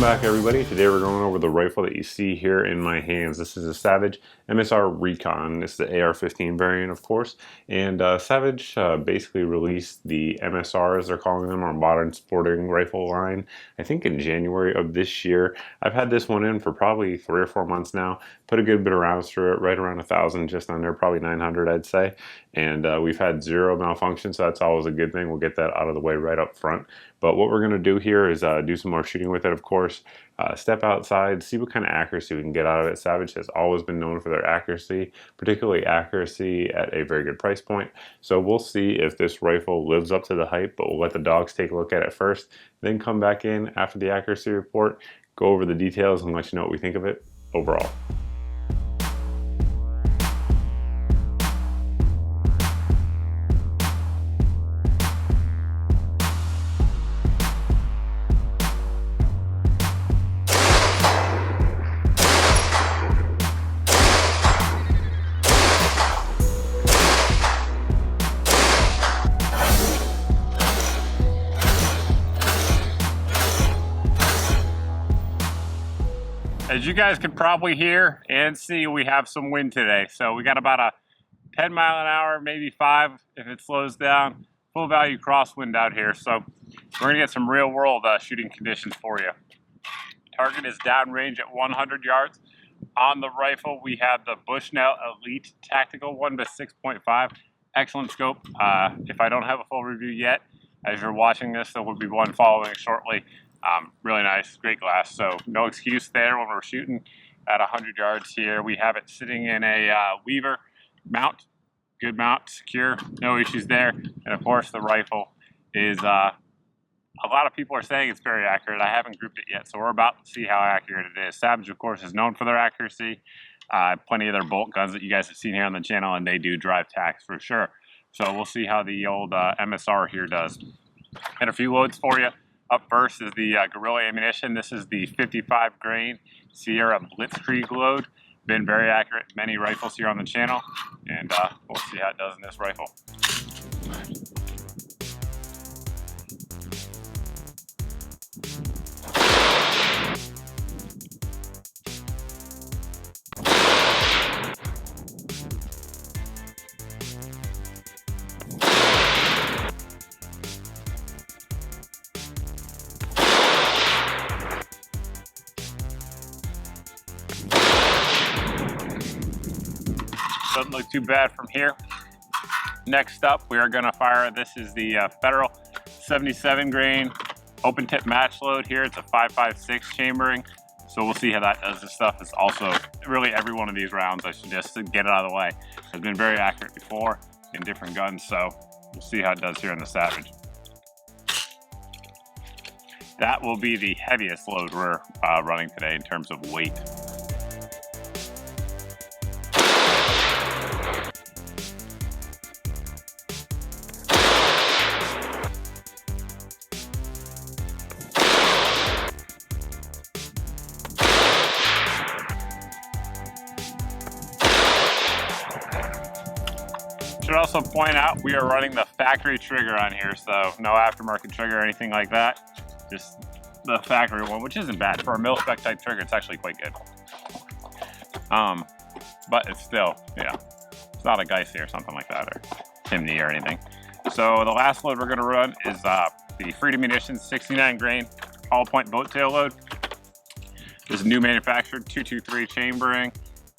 back, everybody. Today we're going over the rifle that you see here in my hands. This is a Savage MSR Recon. It's the AR-15 variant, of course. And Savage basically released the MSR, as they're calling them, our modern sporting rifle line, I think in January of this year. I've had this one in for probably 3 or 4 months now. Put a good bit of rounds through it, right around 1,000, just under, probably 900, I'd say. And we've had 0 malfunction, so that's always a good thing. We'll get that out of the way right up front. But what we're going to do here is do some more shooting with it, of course. Step outside, see what kind of accuracy we can get out of it. Savage has always been known for their accuracy, particularly accuracy at a very good price point. So we'll see if this rifle lives up to the hype, but we'll let the dogs take a look at it first, then come back in after the accuracy report, go over the details and let you know what we think of it overall. As you guys can probably hear and see, we have some wind today. So we got about a 10 mile an hour, maybe 5 if it slows down, full value crosswind out here. So we're gonna get some real world shooting conditions for you. Target is downrange at 100 yards. On the rifle, we have the Bushnell Elite Tactical 1x6.5. Excellent scope. If I don't have a full review yet, as you're watching this, there will be one following shortly. Really nice, great glass, so no excuse there when we're shooting at 100 yards here. We have it sitting in a Weaver mount, good mount, secure, no issues there. And of course the rifle is, a lot of people are saying it's very accurate. I haven't grouped it yet, so we're about to see how accurate it is. Savage, of course, is known for their accuracy. Plenty of their bolt guns that you guys have seen here on the channel, and they do drive tax for sure. So we'll see how the old MSR here does. And a few loads for you. Up first is the Gorilla ammunition. This is the 55 grain Sierra Blitzkrieg load. Been very accurate, many rifles here on the channel, and we'll see how it does in this rifle. Doesn't look too bad from here. Next up, we are gonna fire, this is the Federal 77 grain open tip match load here. It's a 5.56 chambering. So we'll see how that does. This stuff is also, really every one of these rounds, I should just get it out of the way, has been very accurate before in different guns. So we'll see how it does here in the Savage. That will be the heaviest load we're running today in terms of weight. Should also point out we are running the factory trigger on here, so no aftermarket trigger or anything like that. Just the factory one, which isn't bad for a mil-spec type trigger. It's actually quite good. But it's still, yeah, it's not a Geissy or something like that, or Timney or anything. So the last load we're gonna run is the Freedom Munitions 69 grain hollow point boat tail load. This is new manufactured 223 chambering,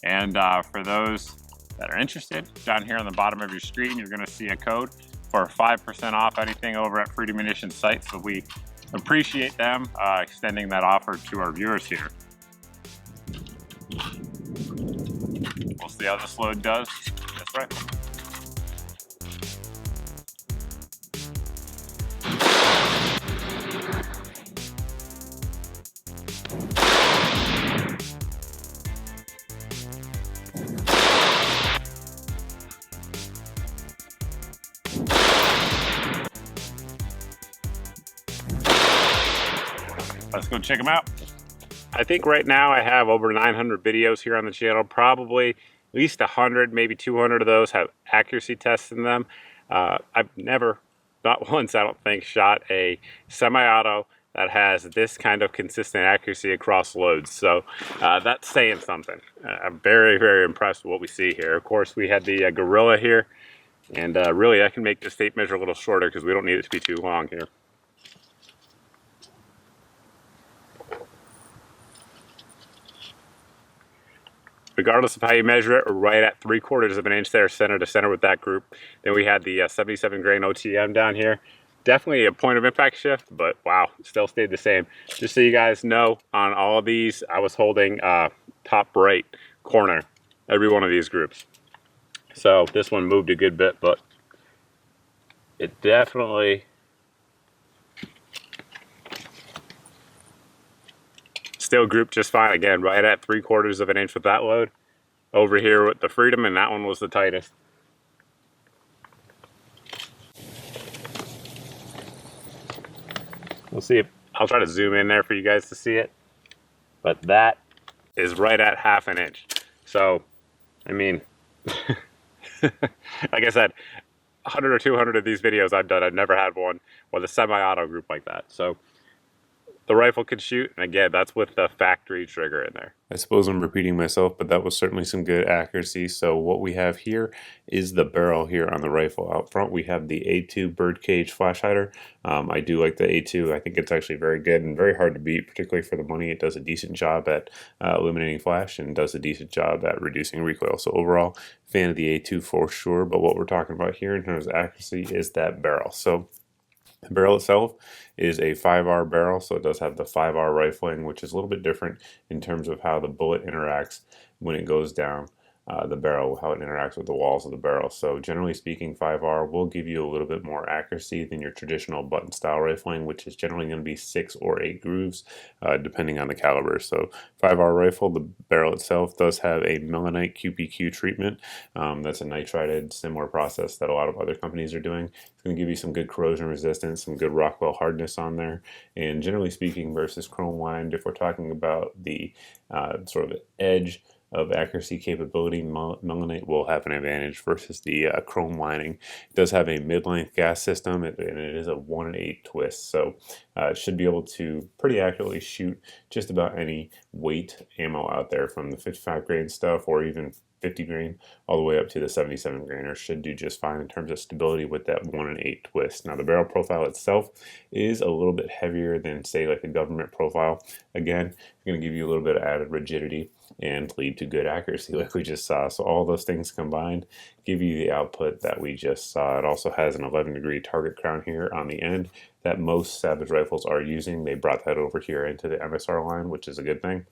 and for those that are interested, down here on the bottom of your screen, you're gonna see a code for 5% off anything over at Freedom Munitions site. So we appreciate them extending that offer to our viewers here. We'll see how this load does. That's right. Let's go check them out. I think right now I have over 900 videos here on the channel. Probably at least 100, maybe 200 of those have accuracy tests in them. I've never, not once I don't think, shot a semi-auto that has this kind of consistent accuracy across loads. So that's saying something. I'm very, very impressed with what we see here. Of course, we had the Gorilla here, and really I can make this tape measure a little shorter because we don't need it to be too long here. Regardless of how you measure it, we're right at 3/4 of an inch there, center to center with that group. Then we had the 77 grain OTM down here. Definitely a point of impact shift, but wow, still stayed the same. Just so you guys know, on all of these, I was holding top right corner, every one of these groups. So this one moved a good bit, but it definitely still grouped just fine. Again, right at 3/4 of an inch with that load. Over here with the Freedom, and that one was the tightest. We'll see if I'll try to zoom in there for you guys to see it, but that is right at 1/2 inch. So, I mean, like I said, 100 or 200 of these videos I've done, I've never had one with a semi-auto group like that. So the rifle could shoot, and again, that's with the factory trigger in there. I suppose I'm repeating myself, but that was certainly some good accuracy. So what we have here is the barrel here on the rifle. Out front, we have the A2 birdcage flash hider. I do like the A2. I think it's actually very good and very hard to beat, particularly for the money. It does a decent job at eliminating flash and does a decent job at reducing recoil. So overall, fan of the A2 for sure. But what we're talking about here in terms of accuracy is that barrel. So the barrel itself is a 5R barrel, so it does have the 5R rifling, which is a little bit different in terms of how the bullet interacts when it goes down the barrel, how it interacts with the walls of the barrel. So generally speaking, 5R will give you a little bit more accuracy than your traditional button style rifling, which is generally going to be 6 or 8 grooves, depending on the caliber. So 5R rifle, the barrel itself does have a melanite QPQ treatment. That's a nitrided, similar process that a lot of other companies are doing. It's going to give you some good corrosion resistance, some good Rockwell hardness on there. And generally speaking, versus chrome lined, if we're talking about the sort of edge of accuracy capability, melanite will have an advantage versus the chrome lining. It does have a mid-length gas system, and it is a 1-in-8 twist, so it should be able to pretty accurately shoot just about any weight ammo out there, from the 55 grain stuff or even 50 grain all the way up to the 77 grainer. Should do just fine in terms of stability with that 1-in-8 twist. Now the barrel profile itself is a little bit heavier than, say, like a government profile. Again, it's going to give you a little bit of added rigidity and lead to good accuracy like we just saw. So all those things combined give you the output that we just saw. It also has an 11-degree target crown here on the end that most Savage rifles are using. They brought that over here into the MSR line, which is a good thing.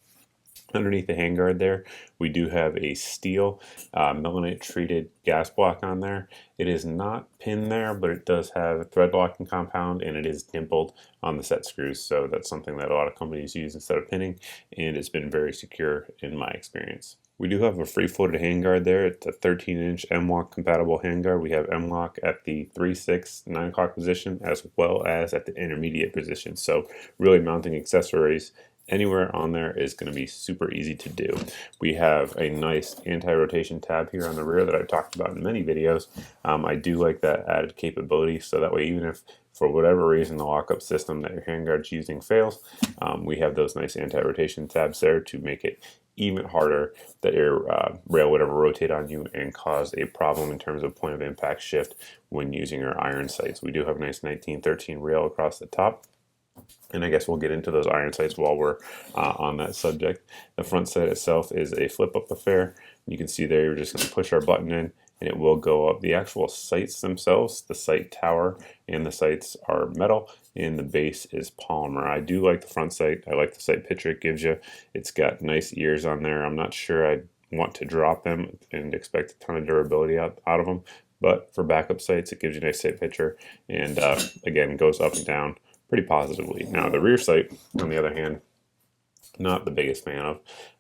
Underneath the handguard there, we do have a steel melanite treated gas block on there. It is not pinned there, but it does have a thread locking compound, and it is dimpled on the set screws. So that's something that a lot of companies use instead of pinning, and it's been very secure in my experience. We do have a free-floated handguard there. It's a 13-inch M-LOK compatible handguard. We have M-LOK at the 3, 6, 9 o'clock position, as well as at the intermediate position. So really mounting accessories anywhere on there is going to be super easy to do. We have a nice anti-rotation tab here on the rear that I've talked about in many videos. I do like that added capability, so that way even if for whatever reason the lockup system that your handguard's using fails, we have those nice anti-rotation tabs there to make it even harder that your rail would ever rotate on you and cause a problem in terms of point of impact shift when using your iron sights. We do have a nice 1913 rail across the top. And I guess we'll get into those iron sights while we're on that subject. The front sight itself is a flip-up affair. You can see there, you're just going to push our button in, and it will go up. The actual sights themselves, the sight tower and the sights are metal, and the base is polymer. I do like the front sight. I like the sight picture it gives you. It's got nice ears on there. I'm not sure I'd want to drop them and expect a ton of durability out of them, but for backup sights, it gives you a nice sight picture, and again, goes up and down pretty positively. Now the rear sight, on the other hand, not the biggest fan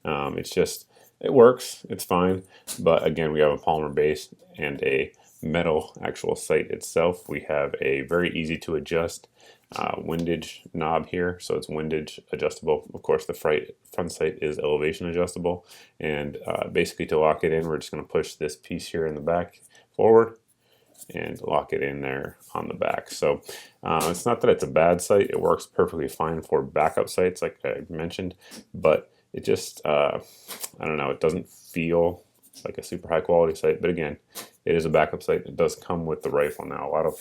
of. It's just, it works, it's fine, but again, we have a polymer base and a metal actual sight itself. We have a very easy to adjust windage knob here, so it's windage adjustable. Of course, the front sight is elevation adjustable, and basically to lock it in, we're just going to push this piece here in the back forward, and lock it in there on the back. So it's not that it's a bad sight. It works perfectly fine for backup sights like I mentioned, but it just, I don't know, it doesn't feel like a super high quality sight. But again, it is a backup sight. It does come with the rifle now. A lot of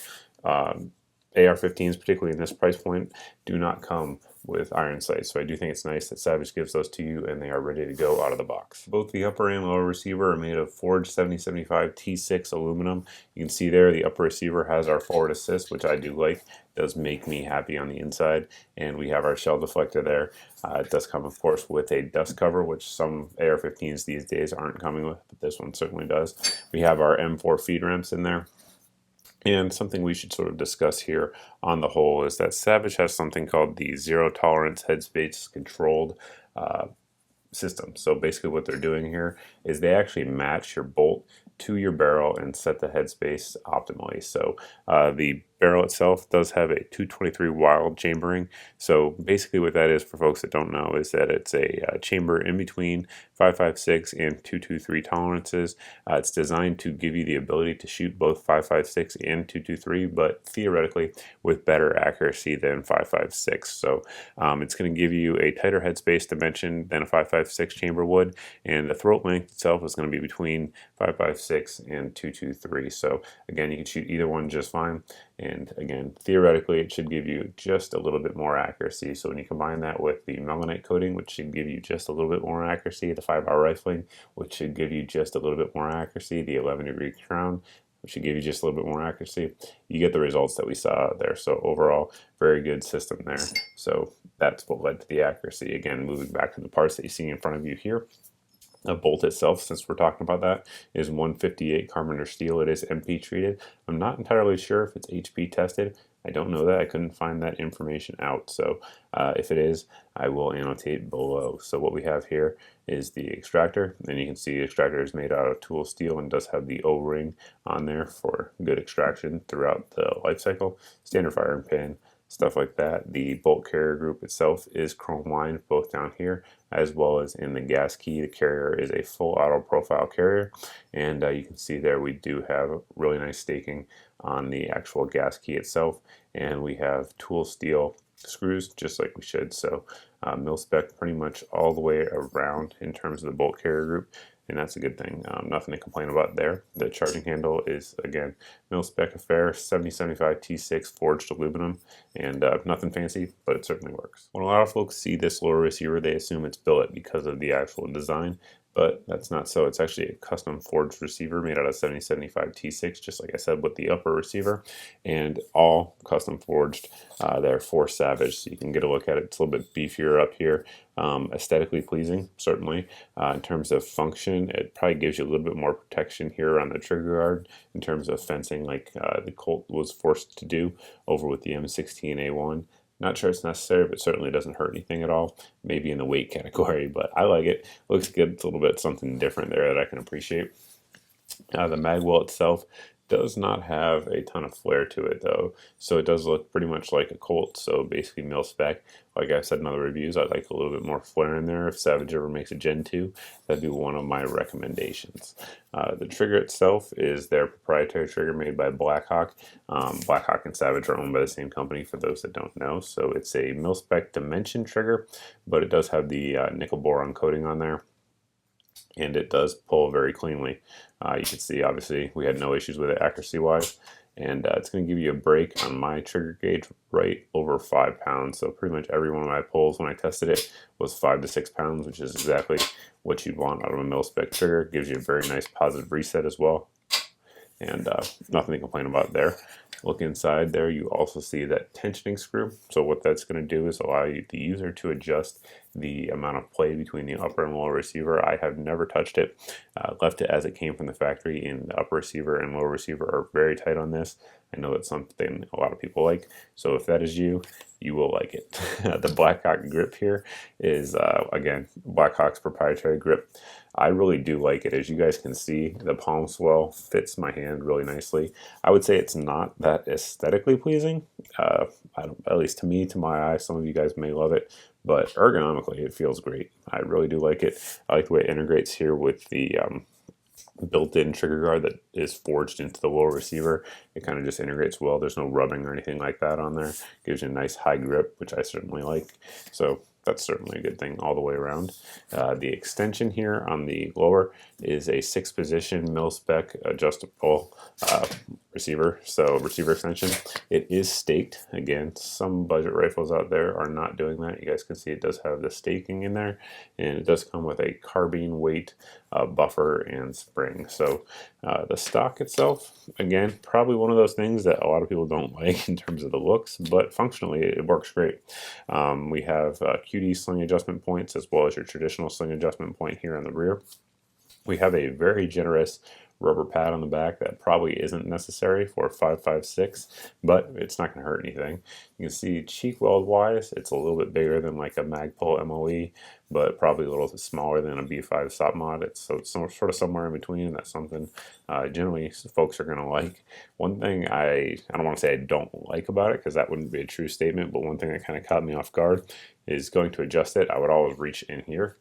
AR-15s, particularly in this price point, do not come with iron sights. So I do think it's nice that Savage gives those to you and they are ready to go out of the box. Both the upper and lower receiver are made of forged 7075 T6 aluminum. You can see there the upper receiver has our forward assist, which I do like. It does make me happy on the inside. And we have our shell deflector there. It does come, of course, with a dust cover, which some AR-15s these days aren't coming with, but this one certainly does. We have our M4 feed ramps in there. And something we should sort of discuss here on the whole is that Savage has something called the zero tolerance headspace controlled system. So basically what they're doing here is they actually match your bolt to your barrel and set the headspace optimally. So the barrel itself does have a 223 wild chambering. So basically what that is, for folks that don't know, is that it's a chamber in between 5.56 and 223 tolerances. It's designed to give you the ability to shoot both 5.56 and 223, but theoretically with better accuracy than 5.56. So it's going to give you a tighter headspace dimension than a 5.56 chamber would, and the throat length itself is going to be between 5.56 and 223. So again, you can shoot either one just fine. And again, theoretically, it should give you just a little bit more accuracy. So when you combine that with the melanite coating, which should give you just a little bit more accuracy, the 5-hour rifling, which should give you just a little bit more accuracy, the 11-degree crown, which should give you just a little bit more accuracy, you get the results that we saw there. So overall, very good system there. So that's what led to the accuracy. Again, moving back to the parts that you see in front of you here. The bolt itself, since we're talking about that, is 158 carbon or steel. It is MP treated. I'm not entirely sure if it's HP tested. I don't know that. I couldn't find that information out. So if it is, I will annotate below. So what we have here is the extractor. And you can see the extractor is made out of tool steel and does have the O-ring on there for good extraction throughout the life cycle. Standard firing pin, stuff like that. The bolt carrier group itself is chrome lined both down here as well as in the gas key. The carrier is a full auto profile carrier, and you can see there we do have really nice staking on the actual gas key itself, and we have tool steel screws just like we should. So mil spec pretty much all the way around in terms of the bolt carrier group, and that's a good thing. Nothing to complain about there. The charging handle is, again, mil spec affair, 7075 T6 forged aluminum, and nothing fancy, but it certainly works. When a lot of folks see this lower receiver, they assume it's billet because of the actual design, but that's not so. It's actually a custom forged receiver made out of 7075 T6, just like I said with the upper receiver, and all custom forged there for Savage. So you can get a look at it. It's a little bit beefier up here. Aesthetically pleasing, certainly. In terms of function, it probably gives you a little bit more protection here on the trigger guard in terms of fencing, like the Colt was forced to do over with the M16A1. Not sure it's necessary, but certainly doesn't hurt anything at all. Maybe in the weight category, but I like it. Looks good. It's a little bit something different there that I can appreciate. The mag well itself does not have a ton of flare to it though, so it does look pretty much like a Colt, so basically mil spec. Like I said in other reviews, I'd like a little bit more flare in there. If Savage ever makes a Gen 2, that'd be one of my recommendations. The trigger itself is their proprietary trigger made by Blackhawk. Blackhawk and Savage are owned by the same company, for those that don't know. So it's a mil spec dimension trigger, but it does have the nickel boron coating on there, and it does pull very cleanly. You can see, obviously, we had no issues with it accuracy-wise, and it's going to give you a break on my trigger gauge right over 5 pounds. So pretty much every one of my pulls when I tested it was 5 to 6 pounds, which is exactly what you'd want out of a mil-spec trigger. It gives you a very nice positive reset as well, and nothing to complain about there. Look inside there, you also see that tensioning screw. So what that's going to do is allow you, the user, to adjust the amount of play between the upper and lower receiver. I have never touched it, left it as it came from the factory, and the upper receiver and lower receiver are very tight on this. I know that's something a lot of people like, so if that is you, you will like it. The Blackout grip here is, again, Blackhawk's proprietary grip. I really do like it. As you guys can see, the palm swell fits my hand really nicely. I would say it's not that aesthetically pleasing, at least to me, to my eye. Some of you guys may love it, but ergonomically it feels great. I really do like it. I like the way it integrates here with the built-in trigger guard that is forged into the lower receiver. It kind of just integrates well. There's no rubbing or anything like that on there. Gives you a nice high grip, which I certainly like. So that's certainly a good thing all the way around. The extension here on the lower is a 6-position mil-spec adjustable receiver, so receiver extension. It is staked. Again, some budget rifles out there are not doing that. You guys can see it does have the staking in there, and it does come with a carbine weight buffer and spring. So the stock itself, again, probably one of those things that a lot of people don't like in terms of the looks, but functionally it works great. We have QD sling adjustment points as well as your traditional sling adjustment point here on the rear. We have a very generous rubber pad on the back that probably isn't necessary for a 5.56, but it's not going to hurt anything. You can see cheek weld wise, it's a little bit bigger than like a Magpul MOE, but probably a little bit smaller than a B5 stop mod. So it's sort of somewhere in between, and that's something generally folks are going to like. One thing I don't want to say I don't like about it, because that wouldn't be a true statement, but one thing that kind of caught me off guard is going to adjust it. I would always reach in here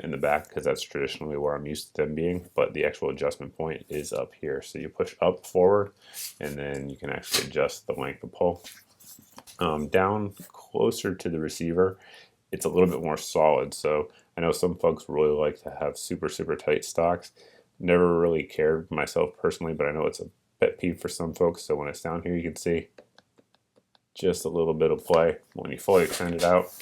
in the back, because that's traditionally where I'm used to them being, but the actual adjustment point is up here. So you push up forward, and then you can actually adjust the length of pull. Down closer to the receiver, it's a little bit more solid. So I know some folks really like to have super tight stocks. Never really cared myself personally, but I know it's a pet peeve for some folks. So when it's down here, you can see just a little bit of play. When you fully extend it out,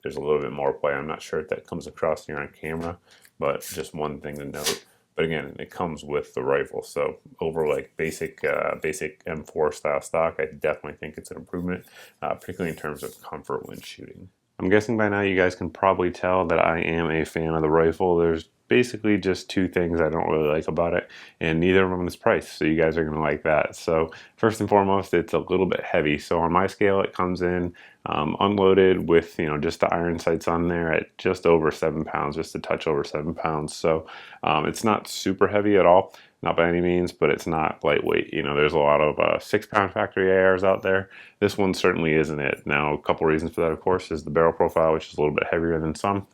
there's a little bit more play. I'm not sure if that comes across here on camera, but just one thing to note. But again, it comes with the rifle, so over like basic M4 style stock, I definitely think it's an improvement, particularly in terms of comfort when shooting. I'm guessing by now you guys can probably tell that I am a fan of the rifle. There's basically just two things I don't really like about it, and neither of them is price, so you guys are going to like that. So first and foremost, it's a little bit heavy. So on my scale, it comes in unloaded with, you know, just the iron sights on there at just over 7 pounds, just a touch over 7 pounds. So it's not super heavy at all, not by any means, but it's not lightweight. You know, there's a lot of 6-pound factory ARs out there. This one certainly isn't it. Now, a couple reasons for that, of course, is the barrel profile, which is a little bit heavier than some,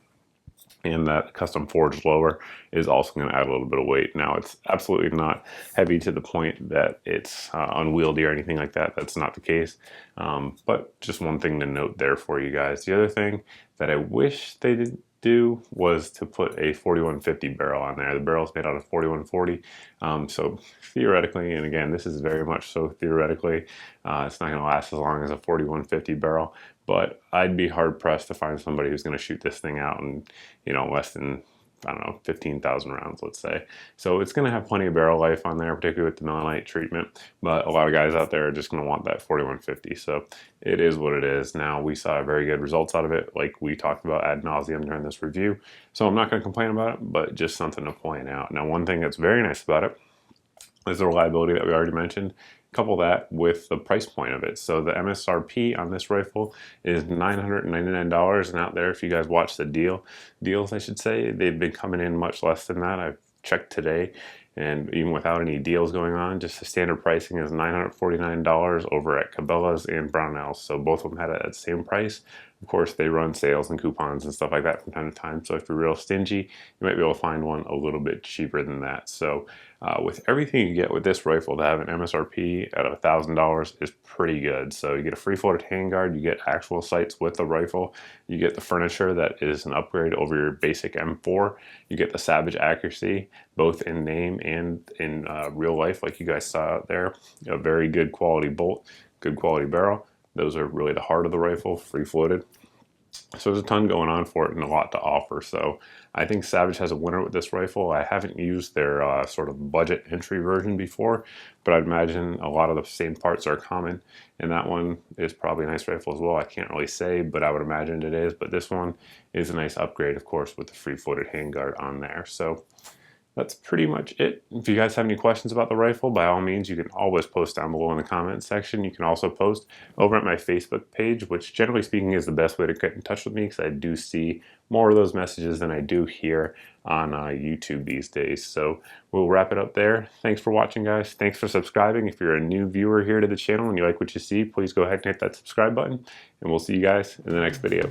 and that custom forged lower is also going to add a little bit of weight. Now, it's absolutely not heavy to the point that it's unwieldy or anything like that. That's not the case. But just one thing to note there for you guys. The other thing that I wish they did do was to put a 4150 barrel on there. The barrel is made out of 4140. So theoretically, and again, this is very much so theoretically, it's not going to last as long as a 4150 barrel, but I'd be hard pressed to find somebody who's going to shoot this thing out in, you know, less than, I don't know, 15,000 rounds, let's say. So it's going to have plenty of barrel life on there, particularly with the melanite treatment, but a lot of guys out there are just going to want that 4150. So it is what it is. Now, we saw very good results out of it, like we talked about ad nauseum during this review. So I'm not going to complain about it, but just something to point out. Now, one thing that's very nice about it is the reliability that we already mentioned. Couple that with the price point of it. So the MSRP on this rifle is $999, and out there, if you guys watch the deals, I should say, they've been coming in much less than that. I've checked today, and even without any deals going on, just the standard pricing is $949 over at Cabela's and Brownells. So both of them had it at the same price. Of course, they run sales and coupons and stuff like that from time to time. So if you're real stingy, you might be able to find one a little bit cheaper than that. So with everything you get with this rifle, to have an MSRP at $1,000 is pretty good. So you get a free-floated handguard, you get actual sights with the rifle, you get the furniture that is an upgrade over your basic M4, you get the Savage accuracy, both in name and in real life, like you guys saw out there. A very good quality bolt, good quality barrel. Those are really the heart of the rifle, free-floated. So there's a ton going on for it and a lot to offer. So I think Savage has a winner with this rifle. I haven't used their sort of budget entry version before, but I'd imagine a lot of the same parts are common. And that one is probably a nice rifle as well. I can't really say, but I would imagine it is. But this one is a nice upgrade, of course, with the free-floated handguard on there. So that's pretty much it. If you guys have any questions about the rifle, by all means, you can always post down below in the comments section. You can also post over at my Facebook page, which generally speaking is the best way to get in touch with me, because I do see more of those messages than I do here on YouTube these days. So we'll wrap it up there. Thanks for watching, guys. Thanks for subscribing. If you're a new viewer here to the channel and you like what you see, please go ahead and hit that subscribe button, and we'll see you guys in the next video.